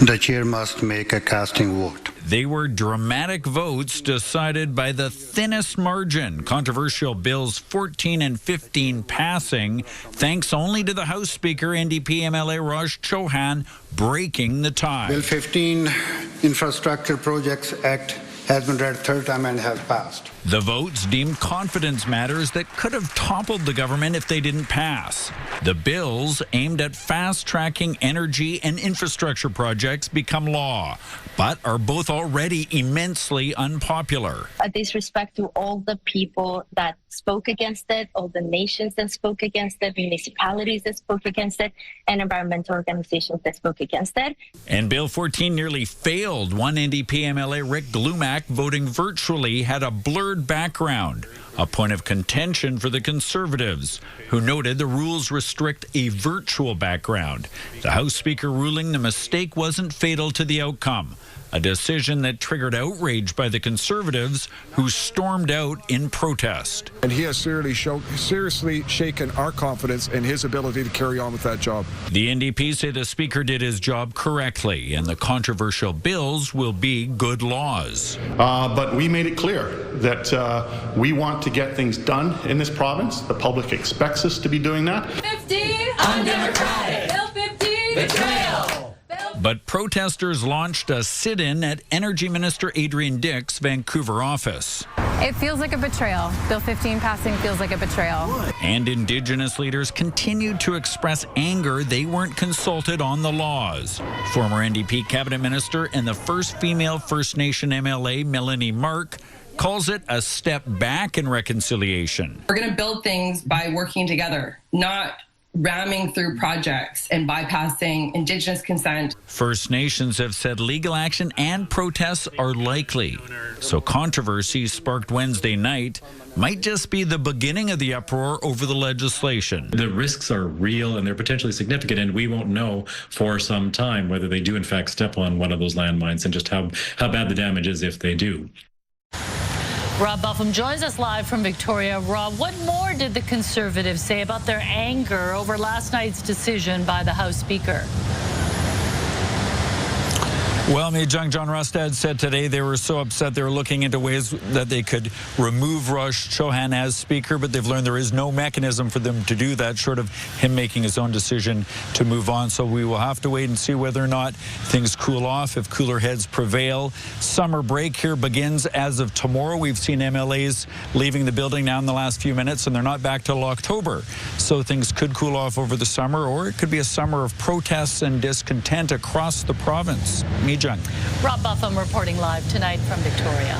The chair must make a casting vote. They were dramatic votes decided by the thinnest margin. Controversial bills 14 and 15 passing, thanks only to the House Speaker, NDP MLA Raj Chauhan, breaking the tie. Bill 15, Infrastructure Projects Act, has been read third time and has passed. The votes deemed confidence matters that could have toppled the government if they didn't pass. The bills aimed at fast-tracking energy and infrastructure projects become law, but are both already immensely unpopular. A disrespect to all the people that spoke against it, all the nations that spoke against it, municipalities that spoke against it, and environmental organizations that spoke against it. And Bill 14 nearly failed. One NDP MLA, Rick Glumac, voting virtually, had a blurred background, a point of contention for the Conservatives, who noted the rules restrict a virtual background. The House Speaker ruling the mistake wasn't fatal to the outcome, a decision that triggered outrage by the Conservatives, who stormed out in protest. And he has seriously shaken our confidence in his ability to carry on with that job. The NDP say the Speaker did his job correctly, and the controversial bills will be good laws. But we made it clear that we want to get things done in this province. The public expects us to be doing that. 15, undemocratic. Bill 15, betrayal. But protesters launched a sit-in at Energy Minister Adrian Dix's Vancouver office. It feels like a betrayal. Bill 15 passing feels like a betrayal. And Indigenous leaders continued to express anger they weren't consulted on the laws. Former NDP cabinet minister and the first female First Nation MLA, Melanie Mark, calls it a step back in reconciliation. We're going to build things by working together, not ramming through projects and bypassing Indigenous consent. First Nations have said legal action and protests are likely. So controversy sparked Wednesday night might just be the beginning of the uproar over the legislation. The risks are real and they're potentially significant, and we won't know for some time whether they do in fact step on one of those landmines and just how bad the damage is if they do. Rob Buffum joins us live from Victoria. Rob, what more did the Conservatives say about their anger over last night's decision by the House Speaker? Well, John Rustad said today they were so upset they were looking into ways that they could remove Raj Chauhan as Speaker, but they've learned there is no mechanism for them to do that, short of him making his own decision to move on. So we will have to wait and see whether or not things cool off, if cooler heads prevail. Summer break here begins as of tomorrow. We've seen MLAs leaving the building now in the last few minutes, and they're not back till October. So things could cool off over the summer, or it could be a summer of protests and discontent across the province. John. Rob Buffum reporting live tonight from Victoria.